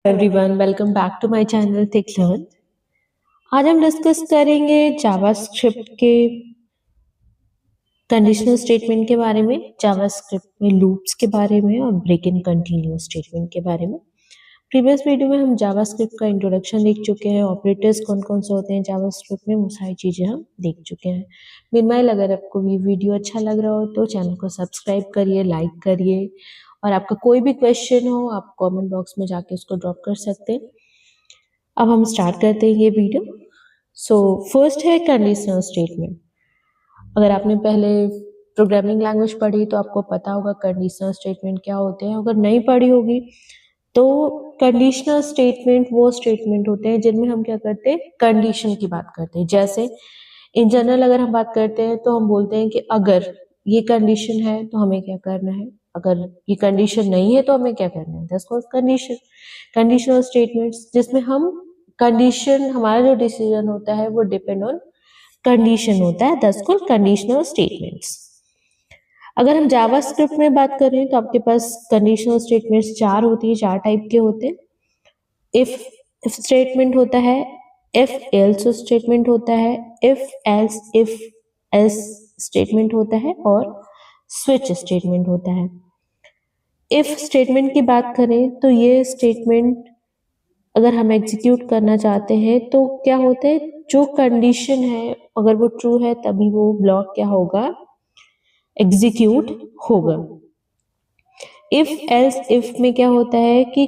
Everyone, welcome back to my channel Think Learn. आज हम discuss करेंगे जावास्क्रिप्ट के कंडीशनल स्टेटमेंट के बारे में, जावास्क्रिप्ट में लूप्स के बारे में और ब्रेक इन कंटिन्यू स्टेटमेंट के बारे में। प्रीवियस वीडियो में हम जावास्क्रिप्ट का इंट्रोडक्शन देख चुके हैं, ऑपरेटर्स कौन कौन से होते हैं जावास्क्रिप्ट में, वो सारी चीज़ें हम देख चुके हैं। मीनवाइल अगर आपको ये वीडियो अच्छा लग रहा हो तो चैनल को सब्सक्राइब करिए, लाइक करिए, और आपका कोई भी क्वेश्चन हो आप कमेंट बॉक्स में जाके उसको ड्रॉप कर सकते हैं। अब हम स्टार्ट करते हैं ये वीडियो। सो फर्स्ट है कंडीशनल स्टेटमेंट। अगर आपने पहले प्रोग्रामिंग लैंग्वेज पढ़ी तो आपको पता होगा कंडीशनल स्टेटमेंट क्या होते हैं। अगर नहीं पढ़ी होगी तो कंडीशनल स्टेटमेंट वो स्टेटमेंट होते हैं जिनमें हम क्या करते हैं, कंडीशन की बात करते हैं। जैसे इन जनरल अगर हम बात करते हैं तो हम बोलते हैं कि अगर ये कंडीशन है तो हमें क्या करना है, अगर ये कंडीशन नहीं है तो हमें क्या करना है, that's called condition. Conditional statements जिसमें हम कंडीशन, हमारा जो डिसीजन होता है वो डिपेंड ऑन कंडीशन होता है, दैट्स कॉल्ड कंडीशनल स्टेटमेंट्स। अगर हम जावास्क्रिप्ट में बात करें तो आपके पास कंडीशनल स्टेटमेंट्स चार होती है, चार टाइप के होते हैं। इफ स्टेटमेंट होता है, इफ एल्स स्टेटमेंट होता है, इफ एल्स स्टेटमेंट होता है, और स्विच स्टेटमेंट होता है। इफ स्टेटमेंट की बात करें तो ये स्टेटमेंट अगर हम एग्जीक्यूट करना चाहते हैं तो क्या होता है, जो कंडीशन है अगर वो ट्रू है तभी वो ब्लॉक क्या होगा, एग्जीक्यूट होगा। इफ एल्स इफ में क्या होता है कि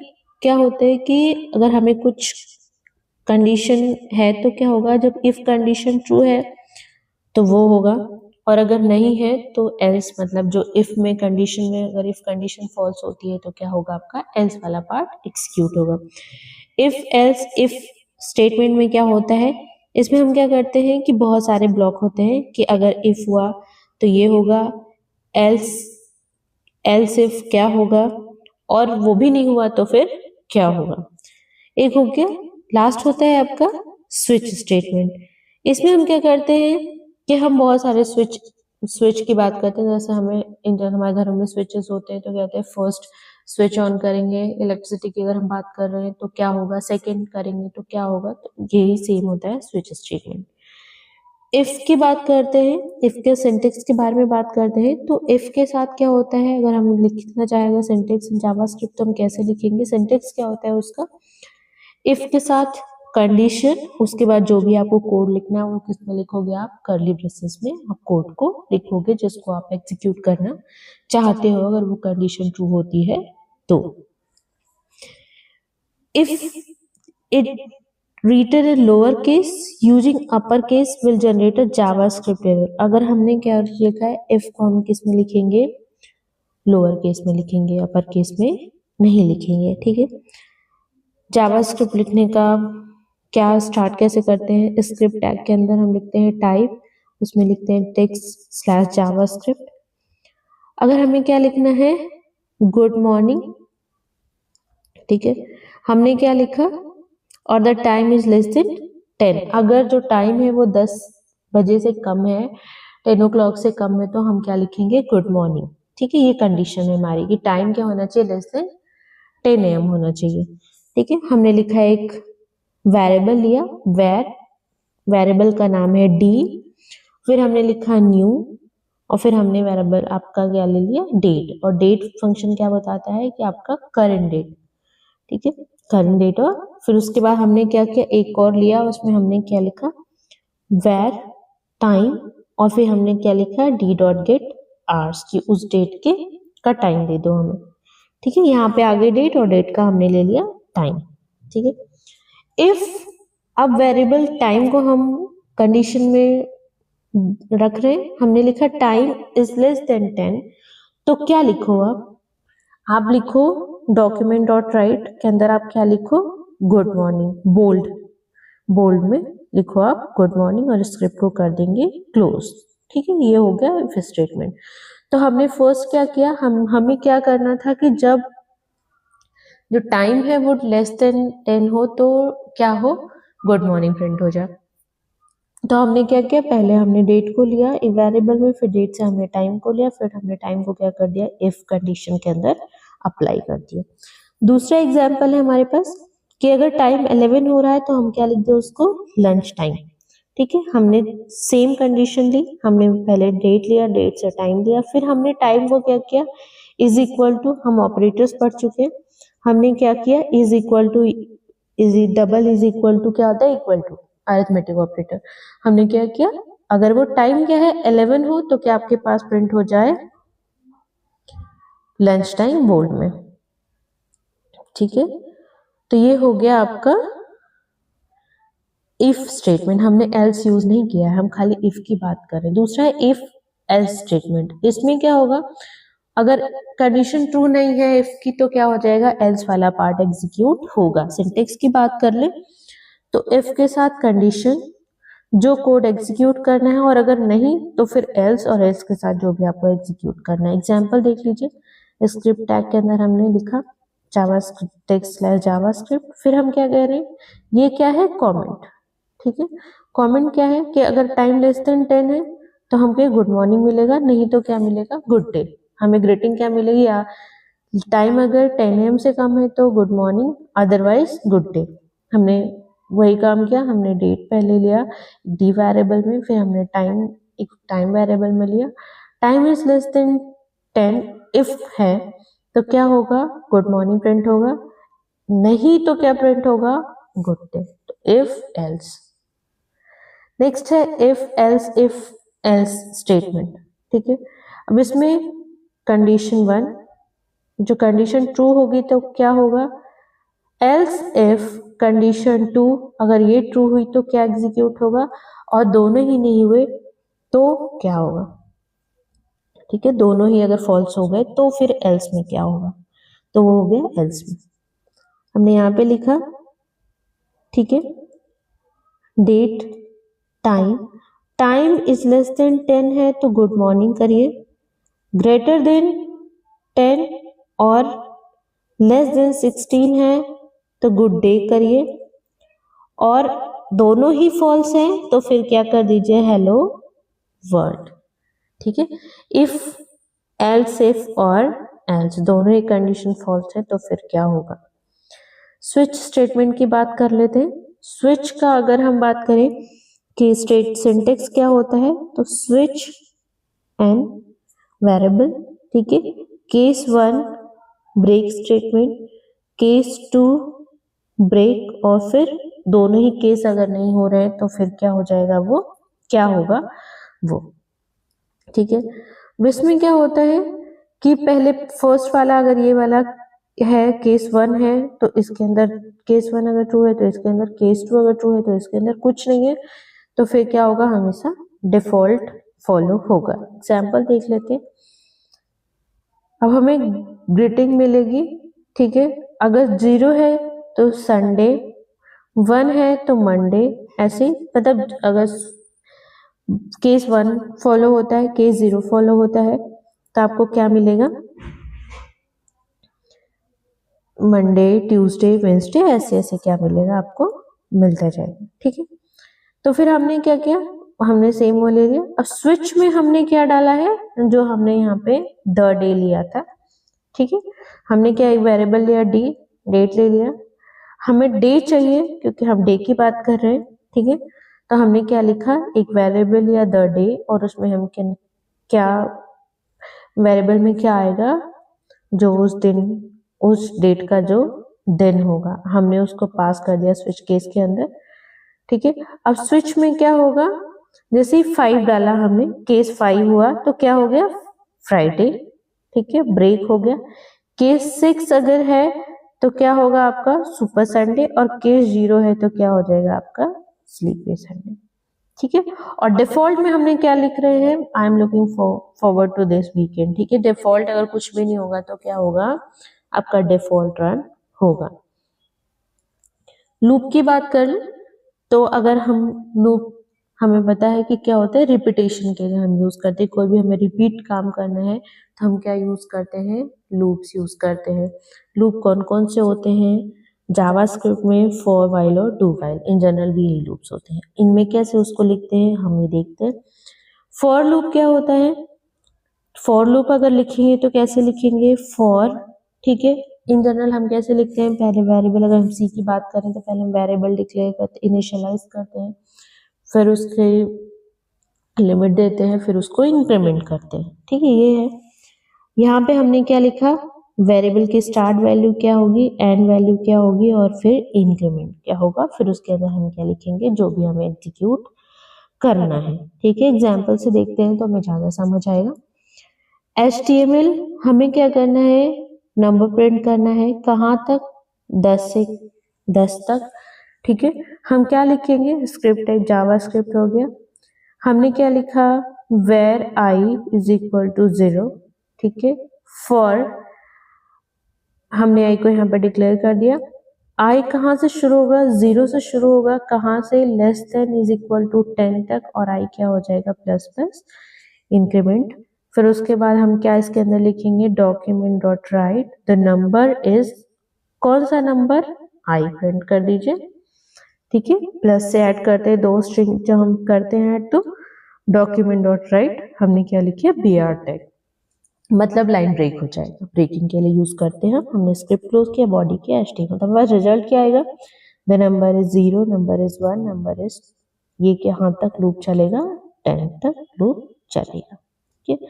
अगर हमें कुछ कंडीशन है तो क्या होगा, जब इफ कंडीशन ट्रू है तो वो होगा, और अगर नहीं है तो एल्स, मतलब जो इफ में कंडीशन में अगर इफ कंडीशन फॉल्स होती है तो क्या होगा, आपका एल्स वाला पार्ट एग्जीक्यूट होगा। इफ एल्स इफ स्टेटमेंट में क्या होता है, इसमें हम क्या करते हैं कि बहुत सारे ब्लॉक होते हैं कि अगर इफ हुआ तो ये होगा, एल्स इफ क्या होगा, और वो भी नहीं हुआ तो फिर क्या होगा। एक हो गया, लास्ट होता है आपका स्विच स्टेटमेंट। इसमें हम क्या करते हैं कि हम बहुत सारे स्विच की बात करते हैं। जैसे हमारे घरों में स्विचेस होते हैं तो क्या कहते हैं, फर्स्ट स्विच ऑन करेंगे, इलेक्ट्रिसिटी की अगर हम बात कर रहे हैं तो क्या होगा, सेकंड करेंगे तो क्या होगा, तो यही सेम होता है स्विच स्टेटमेंट। इफ की बात करते हैं, इफ के सिंटेक्स के बारे में बात करते हैं तो इफ के साथ क्या होता है, अगर हम लिखना चाहेंगे सिंटेक्स इन जावास्क्रिप्ट तो हम कैसे लिखेंगे, सिंटेक्स क्या होता है उसका, इफ के साथ कंडीशन, उसके बाद जो भी आपको कोड लिखना है वो किसमें लिखोगे, आप कर्ली ब्रेसेस में आप कोड को लिखोगे जिसको आप एग्जीक्यूट करना चाहते हो अगर वो कंडीशन ट्रू होती है तो। If it written in lower case using upper case will generate a javascript error। अगर हमने क्या लिखा है, if को हम किस में लिखेंगे, लोअर केस में लिखेंगे, अपर केस में नहीं लिखेंगे, ठीक है। जावास्क्रिप्ट लिखने का क्या स्टार्ट कैसे करते हैं, स्क्रिप्ट टैग के अंदर हम लिखते हैं टाइप, उसमें लिखते हैं text/javascript। अगर हमें क्या लिखना है, गुड मॉर्निंग, ठीक है, हमने क्या लिखा, और the time is less than 10। अगर जो टाइम है वो 10 बजे से कम है, 10 o'clock से कम है, तो हम क्या लिखेंगे, गुड मॉर्निंग, ठीक है। ये कंडीशन है हमारी कि टाइम क्या होना चाहिए, लेस देन 10 AM होना चाहिए, ठीक है। हमने लिखा है एक वेरिएबल लिया, वेरिएबल का नाम है डी, फिर हमने लिखा न्यू, और फिर हमने वेरिएबल आपका क्या ले लिया, डेट। और डेट फंक्शन क्या बताता है कि आपका करंट डेट, ठीक है, करंट डेट। और फिर उसके बाद हमने क्या किया, एक और लिया, उसमें हमने क्या लिखा, वेर टाइम, और फिर हमने क्या लिखा, डी डॉट गेट आवर्स, की उस डेट के का टाइम दे दो हमें, ठीक है। यहाँ पे आगे डेट और डेट का हमने ले लिया टाइम, ठीक है। इफ अब वेरिएबल टाइम को हम कंडीशन में रख रहे हैं, हमने लिखा टाइम इज लेस देन 10, तो क्या लिखो आप लिखो डॉक्यूमेंट डॉट राइट के अंदर आप क्या लिखो, गुड मॉर्निंग, बोल्ड में लिखो आप गुड मॉर्निंग, और स्क्रिप्ट को कर देंगे क्लोज, ठीक है। ये हो गया इफ स्टेटमेंट। तो हमने फर्स्ट क्या किया, हमें क्या करना था कि जब जो टाइम है वो लेस देन 10 हो तो क्या हो, गुड मॉर्निंग प्रिंट हो जाए। तो हमने क्या किया, पहले हमने डेट को लिया वेरिएबल में, फिर डेट से हमने टाइम को लिया, फिर हमने टाइम को क्या कर दिया, इफ कंडीशन के अंदर अप्लाई कर दिया। दूसरा एग्जाम्पल है हमारे पास कि अगर टाइम 11 हो रहा है तो हम क्या लिख दे उसको, लंच टाइम। ठीक है, हमने सेम कंडीशन ली, हमने पहले डेट लिया, डेट से टाइम लिया, फिर हमने टाइम को क्या किया, इज इक्वल टू, हम ऑपरेटर्स पढ़ चुके हैं, हमने क्या किया, is equal to, is double is equal to क्या होता है, इक्वल टू, अरिथमेटिक ऑपरेटर। हमने क्या किया, अगर वो टाइम क्या है 11 हो तो क्या आपके पास प्रिंट हो जाए, लंच टाइम बोर्ड में। ठीक है, तो ये हो गया आपका इफ स्टेटमेंट, हमने एल्स यूज नहीं किया है, हम खाली इफ की बात कर रहे हैं। दूसरा है इफ एल्स स्टेटमेंट, इसमें क्या होगा, अगर कंडीशन ट्रू नहीं है इफ की तो क्या हो जाएगा, एल्स वाला पार्ट एग्जीक्यूट होगा। सिंटेक्स की बात कर ले तो इफ के साथ कंडीशन, जो कोड एग्जीक्यूट करना है, और अगर नहीं तो फिर एल्स, और एल्स के साथ जो भी आपको एग्जीक्यूट करना है। एग्जाम्पल देख लीजिए, स्क्रिप्ट टैग के अंदर हमने लिखा जावास्क्रिप्ट टेक्स्ट स्लैश जावास्क्रिप्ट, फिर हम क्या कह रहे हैं, ये क्या है, कमेंट। ठीक है, कमेंट क्या है कि अगर टाइम लेस देन 10 है तो हमको गुड मॉर्निंग मिलेगा, नहीं तो क्या मिलेगा, गुड डे। हमें ग्रीटिंग क्या मिलेगी, या टाइम अगर 10 AM से कम है तो good morning, otherwise good day. हमने वही काम किया, हमने डेट पहले लिया डी वेरिएबल में, फिर हमने टाइम एक टाइम वेरिएबल में लिया, time is less than 10 if है तो क्या होगा, गुड मॉर्निंग प्रिंट होगा, नहीं तो क्या प्रिंट होगा, गुड डे। तो इफ एल्स। नेक्स्ट है इफ एल्स स्टेटमेंट। ठीक है, अब इसमें कंडीशन 1, जो कंडीशन ट्रू होगी तो क्या होगा, एल्स इफ कंडीशन 2, अगर ये ट्रू हुई तो क्या एग्जीक्यूट होगा, और दोनों ही नहीं हुए तो क्या होगा। ठीक है, दोनों ही अगर फॉल्स हो गए तो फिर एल्स में क्या होगा, तो वो हो गया एल्स में। हमने यहाँ पे लिखा, ठीक है, date, time, time is less than 10 है तो गुड मॉर्निंग करिए, ग्रेटर देन 10 और लेस देन 16 है तो गुड डे करिए, और दोनों ही फॉल्स हैं तो फिर क्या कर दीजिए, हेलो वर्ल्ड। ठीक है, इफ एल्स इफ और एल्स दोनों ही कंडीशन फॉल्स है तो फिर क्या होगा। स्विच स्टेटमेंट की बात कर लेते हैं। स्विच का अगर हम बात करें कि स्टेट सिंटेक्स क्या होता है, तो स्विच एन वेरिएबल, ठीक है, case 1 break statement, case 2 break, और फिर दोनों ही केस अगर नहीं हो रहे तो फिर क्या हो जाएगा, वो क्या होगा वो। ठीक है, इसमें क्या होता है कि पहले फर्स्ट वाला अगर ये वाला है, केस 1 है तो इसके अंदर केस 1 अगर ट्रू है तो इसके अंदर, केस 2 अगर ट्रू है तो इसके अंदर कुछ नहीं है, तो फिर क्या होगा, हमेशा डिफॉल्ट फॉलो होगा। एग्जाम्पल देख लेते हैं। अब हमें ग्रीटिंग मिलेगी, ठीक है, अगर 0 है तो संडे, 1 है तो मंडे, ऐसे मतलब अगर केस 1 फॉलो होता है, केस 0 फॉलो होता है तो आपको क्या मिलेगा, मंडे, ट्यूसडे, वेंसडे, ऐसे ऐसे क्या मिलेगा, आपको मिलता जाएगा। ठीक है, तो फिर हमने क्या किया, हमने सेम वो ले लिया। अब स्विच में हमने क्या डाला है, जो हमने यहाँ पे द डे लिया था। ठीक है, हमने क्या एक वेरिएबल लिया डी, डेट ले लिया, हमें डे चाहिए क्योंकि हम डे की बात कर रहे हैं। ठीक है, तो हमने क्या लिखा, एक वेरिएबल लिया द डे, और उसमें हम क्या वेरिएबल में क्या आएगा, जो उस दिन उस डेट का जो दिन होगा, हमने उसको पास कर दिया स्विच केस के अंदर। ठीक है, अब स्विच में क्या होगा, जैसे 5 डाला हमने, केस 5 हुआ तो क्या हो गया, फ्राइडे। ठीक है, ब्रेक हो गया। केस 6 अगर है तो क्या होगा आपका, सुपर संडे, और केस 0 है तो क्या हो जाएगा आपका, स्लीपी संडे। ठीक है, और डिफॉल्ट में हमने क्या लिख रहे हैं, I am looking forward to this weekend. ठीक है, डिफॉल्ट अगर कुछ भी नहीं होगा तो क्या होगा, आपका डिफॉल्ट रन होगा। लूप की बात कर लें तो अगर हम लूप, हमें पता है कि क्या होता है, रिपीटेशन के लिए हम यूज करते हैं, कोई भी हमें रिपीट काम करना है तो हम क्या यूज करते हैं, लूप्स यूज करते हैं। लूप कौन कौन से होते हैं, जावास्क्रिप्ट में फॉर व्हाइल और डू व्हाइल, इन जनरल भी यही लूप्स होते हैं। इनमें कैसे उसको लिखते हैं हम ये देखते हैं। फॉर लूप क्या होता है, फॉर लूप अगर लिखेंगे तो कैसे लिखेंगे, फॉर, ठीक है, इन जनरल हम कैसे लिखते हैं, पहले वेरिएबल, अगर हम सी की बात करें तो पहले हम वेरिएबल डिक्लेयर करते, इनिशियलाइज करते हैं, फिर उसके लिमिट देते हैं, फिर उसको इंक्रीमेंट करते हैं। ठीक है, ये है। यहाँ पे हमने क्या लिखा, वेरिएबल की स्टार्ट वैल्यू क्या होगी, एंड वैल्यू क्या होगी, और फिर इंक्रीमेंट क्या होगा, फिर उसके अंदर हम क्या लिखेंगे, जो भी हमें एग्जीक्यूट करना है। ठीक है, एग्जाम्पल से देखते हैं तो हमें ज्यादा समझ आएगा। HTML हमें क्या करना है, नंबर प्रिंट करना है, कहाँ तक, 10 से 10 तक। ठीक है, हम क्या लिखेंगे, स्क्रिप्ट टाइप जावा स्क्रिप्ट हो गया। हमने क्या लिखा, var i is equal to 0। ठीक है, फॉर हमने आई को यहाँ पर डिक्लेयर कर दिया। आई कहाँ से शुरू होगा, 0 से शुरू होगा, कहाँ से, less than is equal to 10 तक, और आई क्या हो जाएगा, प्लस प्लस इंक्रीमेंट। फिर उसके बाद हम क्या इसके अंदर लिखेंगे, document dot write the number is, कौन सा नंबर, आई प्रिंट कर दीजिए। ठीक है, प्लस से ऐड करते हैं, 2 स्ट्रिंग जब हम करते हैं ऐड, तो डॉक्यूमेंट डॉट राइट हमने क्या लिखा, BR टैग, मतलब लाइन ब्रेक हो जाएगा, ब्रेकिंग के लिए यूज करते हैं। हमने स्क्रिप्ट क्लोज किया, बॉडी किया, HTML, तो हमारा रिजल्ट क्या आएगा, the number is 0, number is 1, number is, ये कहाँ तक लूप चलेगा, 10 तक लूप चलेगा। ठीक है,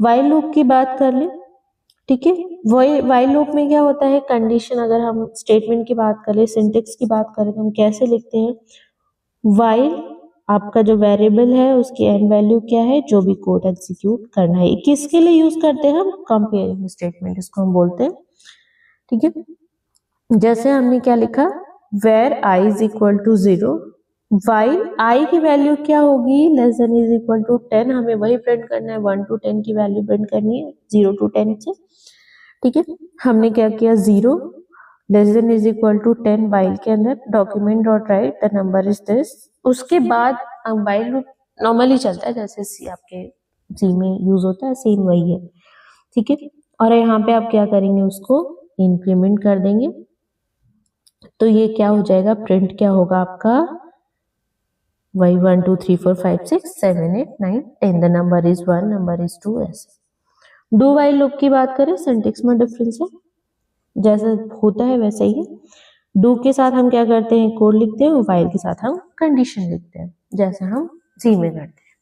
वाइल लूप की बात कर ले। ठीक है, वाइल लूप में क्या होता है, कंडीशन, अगर हम स्टेटमेंट की बात करें, सिंटेक्स की बात करें, तो हम कैसे लिखते हैं, वाइल आपका जो वेरिएबल है उसकी एंड वैल्यू क्या है, जो भी कोड एग्जीक्यूट करना है, किसके लिए यूज करते हैं हम, कंपेयरिंग स्टेटमेंट इसको हम बोलते हैं। ठीक है, जैसे हमने क्या लिखा, var i is equal to 0, while i की वैल्यू क्या होगी, less than is equal to 10, हमें वही प्रिंट करना है, 1 to 10 की वैल्यू प्रिंट करनी है, 0 to 10 से। ठीक है, हमने क्या किया, 0 less than is equal to 10 while के अंदर, document dot write the number is this. उसके बाद वाइल लूप नॉर्मली चलता है, जैसे सी आपके सी में यूज होता है, सेम वही है। ठीक है, और यहाँ पे आप क्या करेंगे, उसको इंक्रीमेंट कर देंगे, तो ये क्या हो जाएगा, प्रिंट क्या होगा आपका, वही 1 2 3 4 5 6 7 8 9 10, the number is 1, number is 2, ऐसे। डू वाइल लूप की बात करें, सिंटेक्स में डिफरेंस है, जैसा होता है वैसा ही है। डू के साथ हम क्या करते हैं, कोड लिखते हैं, वाइल के साथ हम कंडीशन लिखते हैं, जैसे हम सी में करते हैं।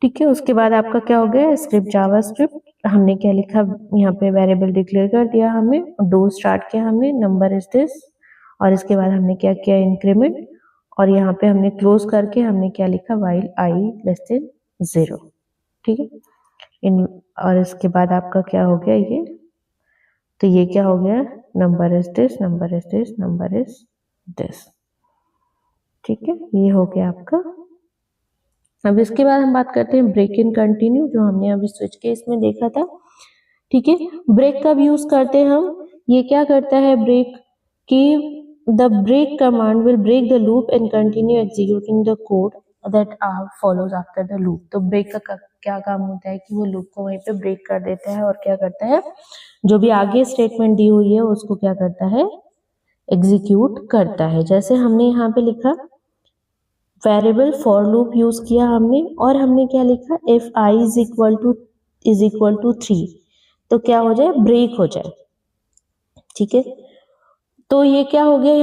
ठीक है, उसके बाद आपका क्या हो गया, स्क्रिप्ट जावा स्क्रिप्ट, हमने क्या लिखा, यहाँ पे वेरिएबल डिक्लेयर कर दिया हमने, डू स्टार्ट किया हमने, नंबर इज दिस, और इसके बाद हमने क्या किया, इंक्रीमेंट, और यहाँ पे हमने क्लोज करके हमने क्या लिखा, वाइल आई लेस देन 0। ठीक है, इन, और इसके बाद आपका क्या हो गया, ये, तो ये क्या हो गया, number is this, number is this, number is this. ठीक है, ये हो गया आपका। अब इसके बाद हम बात करते हैं ब्रेक इन कंटिन्यू, जो हमने अभी स्विच केस में देखा था। ठीक है, ब्रेक कब यूज करते हैं हम, ये क्या करता है ब्रेक, कि the break command will break the loop and continue executing the code that follows after the loop. तो ब्रेक का क्या काम होता है, कि वो लूप को वहीं पे ब्रेक कर देता है, और क्या करता है, जो भी आगे स्टेटमेंट दी हुई है उसको क्या करता है, एग्जीक्यूट करता है। जैसे हमने यहाँ पे लिखा, वेरिएबल फॉर लूप यूज किया हमने, और हमने क्या लिखा, if i is equal to 3, तो क्या हो जाए, ब्रेक हो जाए। ठीक है, तो ये क्या हो गया,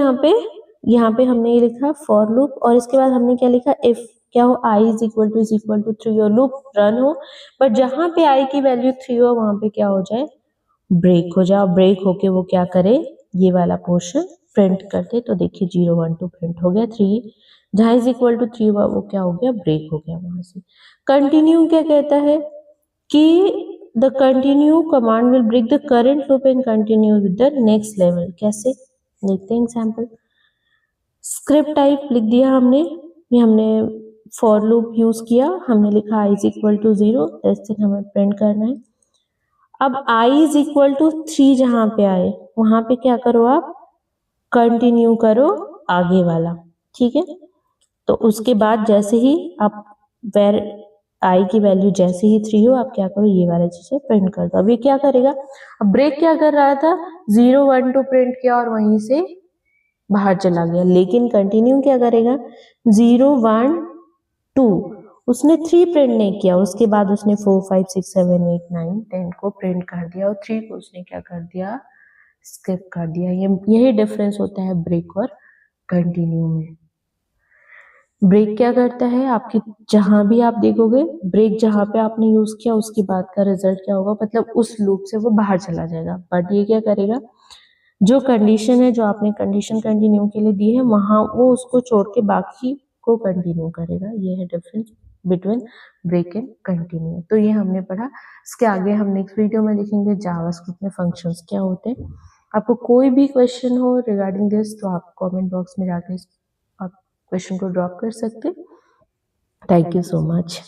यहाँ पे हमने ये लिखा फॉर लूप, और इसके बाद हमने क्या लिखा, इफ क्या हो, आई इज इक्वल टू 3 और लूप रन हो, बट जहां पे आई की वैल्यू 3 हो वहां पे क्या हो जाए, ब्रेक हो जाए। ब्रेक होके वो क्या करे, ये वाला पोर्शन प्रिंट करते, तो देखिए 0 1 2 प्रिंट हो गया, 3 जहां इज इक्वल टू 3 हुआ वो क्या हो गया, ब्रेक हो गया वहां से। कंटिन्यू क्या कहता है, कि the continue command will break the current loop and continue with the next level. कैसे, देखते हैं एग्जाम्पल। स्क्रिप्ट टाइप लिख दिया हमने, ये हमने फॉर लूप यूज किया, हमने लिखा आई इज इक्वल टू 0, हमें प्रिंट करना है। अब आई इज इक्वल टू 3 जहां पे आए वहां पे क्या करो, आप कंटिन्यू करो आगे वाला। ठीक है, तो उसके बाद जैसे ही आप वेर आई की वैल्यू जैसे ही 3 हो, आप क्या करो, ये वाला चीजें प्रिंट कर दो। अब ये क्या करेगा, अब ब्रेक क्या कर रहा था, 0 1 2 प्रिंट किया और वहीं से बाहर चला गया, लेकिन कंटिन्यू क्या करेगा, 0 1 2, उसने 3 प्रिंट नहीं किया, उसके बाद उसने 4 5 6 7 8 9 10 को प्रिंट कर दिया, और 3 को उसने क्या कर दिया, स्किप कर दिया। यही डिफरेंस होता है ब्रेक और कंटिन्यू में। ब्रेक क्या करता है, आपकी जहां भी आप देखोगे ब्रेक जहां पे आपने यूज किया उसके बाद का रिजल्ट क्या होगा, मतलब उस लूप से वो बाहर चला जाएगा। बट ये क्या करेगा, जो कंडीशन है, जो आपने कंडीशन कंटिन्यू के लिए दी है, वहां वो उसको छोड़ के बाकी को कंटिन्यू करेगा। ये है difference between break and continue. तो ये हमने पढ़ा। इसके आगे हम नेक्स्ट वीडियो में देखेंगे जावास्क्रिप्ट में फंक्शंस क्या होते हैं। आपको कोई भी क्वेश्चन हो रिगार्डिंग दिस तो आप कमेंट बॉक्स में जाके आप क्वेश्चन को ड्रॉप कर सकते। Thank you so much.